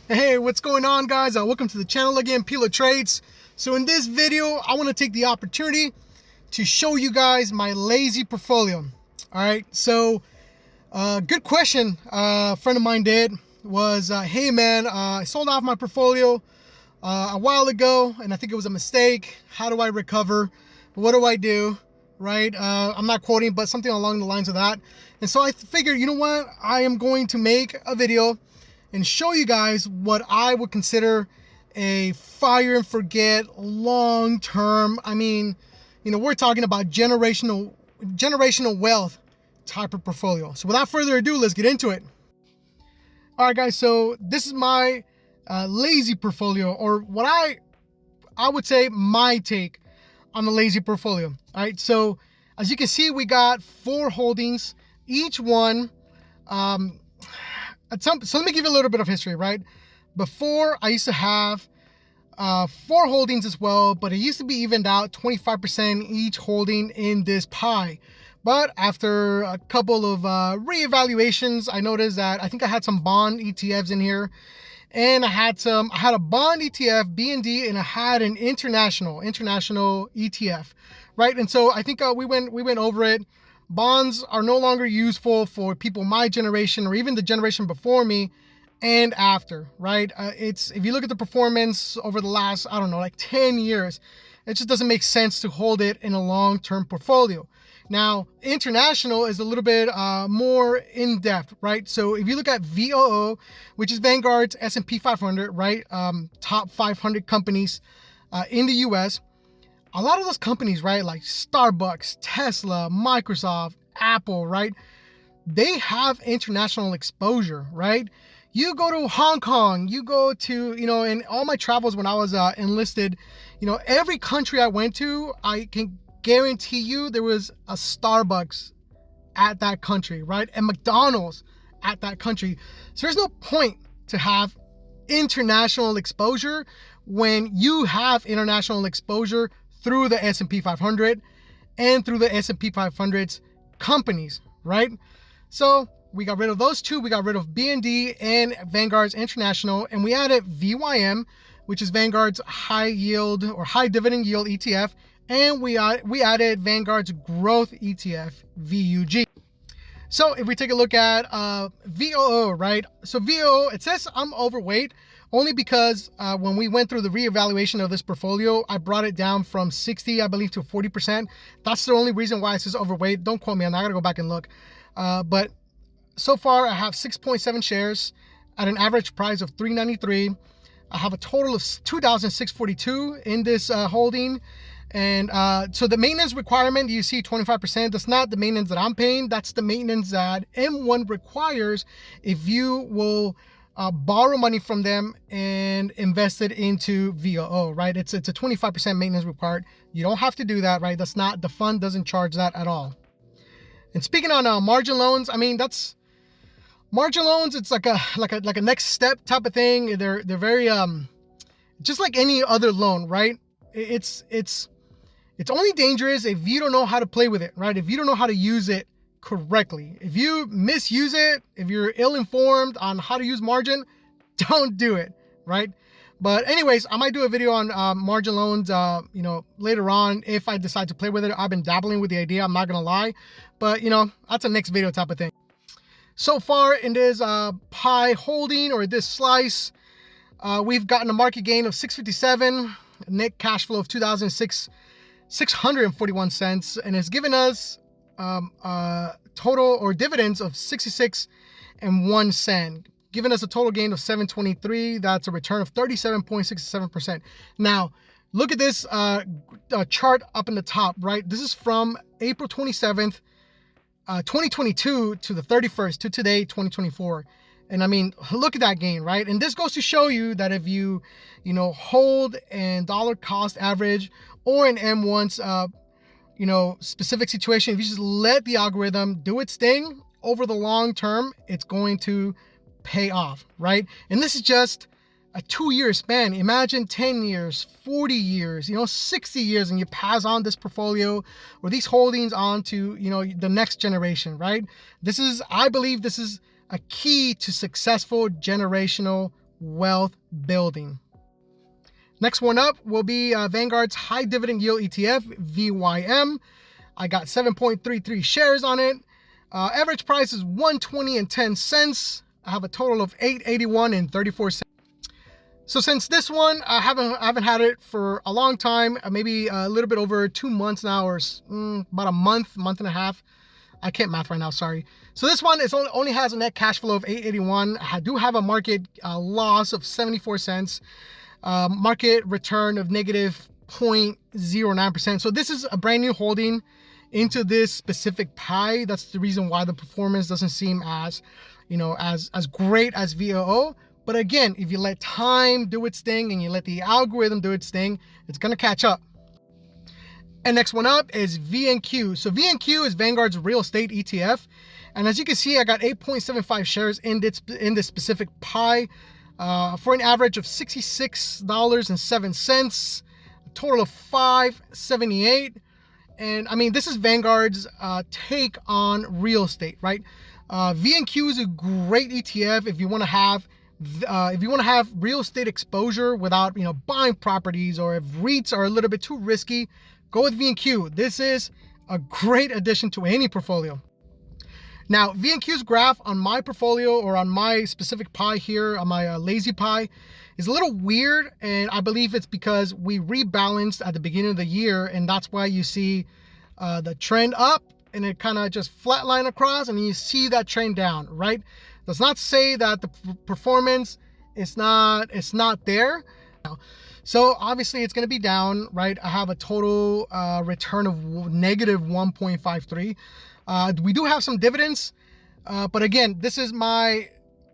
Hey, what's going on, guys? Welcome to the channel again, Pilo Trades. So in this video, I want to take the opportunity to show you guys my lazy portfolio. All right, so good question. A friend of mine did was, hey man, I sold off my portfolio a while ago, and I think it was a mistake. How do I recover? What do I do? Right? I'm not quoting, but something along the lines of that. And so I figured, you know what? I am going to make a video and show you guys what I would consider a fire and forget long term. I mean, we're talking about generational wealth type of portfolio. So without further ado, let's get into it. All right, guys. So this is my lazy portfolio, or what I would say my take on the lazy portfolio. All right. So as you can see, we got 4 holdings, each one. So let me give you a little bit of history, right? Before, I used to have 4 holdings as well, but it used to be evened out 25% each holding in this pie. But after a couple of reevaluations, I noticed that I think I had some bond ETFs in here, and I had a bond ETF, BND, and I had an international ETF, right? And so I think we went over it. Bonds are no longer useful for people my generation or even the generation before me and after, right? If you look at the performance over the last, I don't know, like 10 years, it just doesn't make sense to hold it in a long-term portfolio. Now, international is a little bit more in-depth, right? So if you look at VOO, which is Vanguard's S&P 500, right? Top 500 companies in the US, a lot of those companies, right, like Starbucks, Tesla, Microsoft, Apple, right, they have international exposure, right? You go to Hong Kong, you go to, in all my travels when I was enlisted, every country I went to, I can guarantee you there was a Starbucks at that country, right? And McDonald's at that country. So there's no point to have international exposure when you have international exposure through the S&P 500 and through the S&P 500's companies, right? So we got rid of those two. We got rid of BND and Vanguard's International, and we added VYM, which is Vanguard's high yield or high dividend yield ETF, and we added Vanguard's growth ETF, VUG. So if we take a look at VOO, right? So VOO, it says I'm overweight only because when we went through the reevaluation of this portfolio, I brought it down from 60, I believe, to 40%. That's the only reason why it says overweight. Don't quote me on that. I gotta go back and look. But so far, I have 6.7 shares at an average price of $3.93. I have a total of $2,642 in this holding. And so the maintenance requirement, you see 25%, that's not the maintenance that I'm paying. That's the maintenance that M1 requires if you will borrow money from them and invest it into VOO, right? It's a 25% maintenance required. You don't have to do that, right? That's not, the fund doesn't charge that at all. And speaking on margin loans, I mean, that's margin loans. It's like a next step type of thing. They're very just like any other loan, right? It's only dangerous if you don't know how to play with it, right? If you don't know how to use it correctly. If you misuse it, if you're ill-informed on how to use margin, don't do it, right? But anyways, I might do a video on margin loans, later on if I decide to play with it. I've been dabbling with the idea, I'm not gonna lie, but that's a next video type of thing. So far in this pie holding or this slice, we've gotten a market gain of 657, net cash flow of 2,641 cents, and it's given us total or dividends of 66 and 1 cent, giving us a total gain of 723. That's a return of 37.67%. Now, look at this chart up in the top, right? This is from April 27th, 2022 to the 31st to today, 2024. And I mean, look at that gain, right? And this goes to show you that if you, hold and dollar cost average or an M1's, specific situation, if you just let the algorithm do its thing over the long term, it's going to pay off, right? And this is just a 2-year span. Imagine 10 years, 40 years, 60 years, and you pass on this portfolio or these holdings on to, the next generation, right? I believe this is a key to successful generational wealth building. Next one up will be Vanguard's High Dividend Yield ETF, VYM. I got 7.33 shares on it. Average price is $120.10. I have a total of $881.34. So since this one, I haven't had it for a long time, maybe a little bit over 2 months now, or about a month and a half. I can't math right now, sorry. So this one is only has a net cash flow of $881. I do have a market loss of 74 cents, market return of negative 0.09%. So this is a brand new holding into this specific pie. That's the reason why the performance doesn't seem as, as great as VOO. But again, if you let time do its thing and you let the algorithm do its thing, it's going to catch up. And next one up is VNQ. So VNQ is Vanguard's real estate ETF. And as you can see, I got 8.75 shares in this specific pie for an average of $66.07, a total of $578. And I mean, this is Vanguard's take on real estate, right? VNQ is a great ETF if you want to have real estate exposure without, buying properties, or if REITs are a little bit too risky, go with VNQ. This is a great addition to any portfolio. Now, VNQ's graph on my portfolio, or on my specific pie here, on my lazy pie, is a little weird, and I believe it's because we rebalanced at the beginning of the year, and that's why you see the trend up, and it kind of just flatline across, and you see that trend down, right? Does not say that the performance is not there. So obviously it's going to be down, right? I have a total return of negative 1.53. We do have some dividends, but again, this is my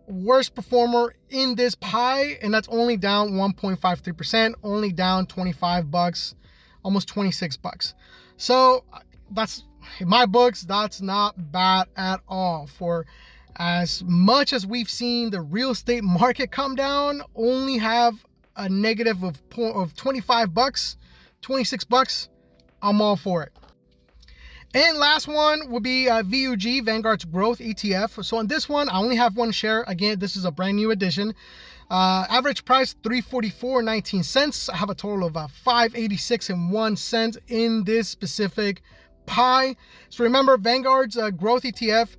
worst performer in this pie, and that's only down 1.53%, only down $25, almost $26. So that's, in my books, that's not bad at all. For as much as we've seen the real estate market come down, only have a negative of $25, $26, I'm all for it. And last one would be VUG, Vanguard's growth ETF. So on this one, I only have 1 share. Again, this is a brand new addition. Average price $344.19. I have a total of $586.01 in this specific pie. So remember, Vanguard's growth ETF,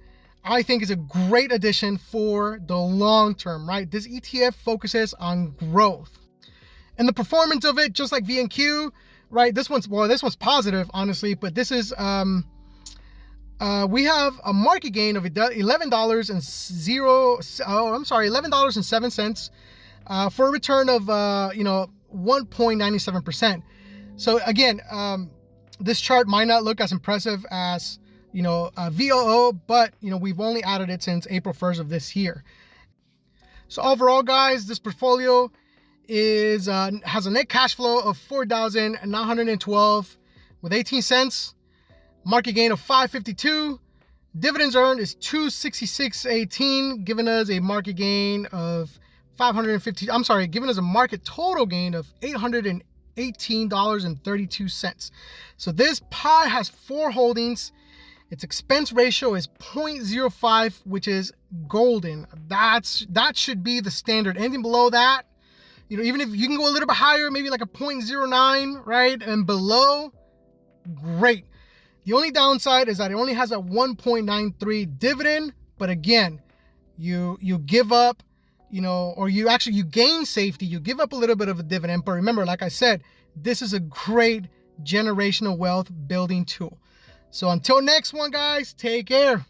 I think, is a great addition for the long term, right? This ETF focuses on growth. And the performance of it, just like VNQ, right? This one's positive, honestly, but this is we have a market gain of $11.07 for a return of 1.97%. So again, this chart might not look as impressive as VOO, but we've only added it since April 1st of this year. So overall, guys, this portfolio has a net cash flow of $4,912 with 18 cents, market gain of $552, dividends earned is $266.18, giving us a market gain of giving us a market total gain of $818.32. So this pie has 4 holdings. Its expense ratio is 0.05, which is golden. That should be the standard. Anything below that, even if you can go a little bit higher, maybe like a 0.09, right? And below, great. The only downside is that it only has a 1.93 dividend. But again, you give up, or you gain safety. You give up a little bit of a dividend. But remember, like I said, this is a great generational wealth building tool. So until next one, guys, take care.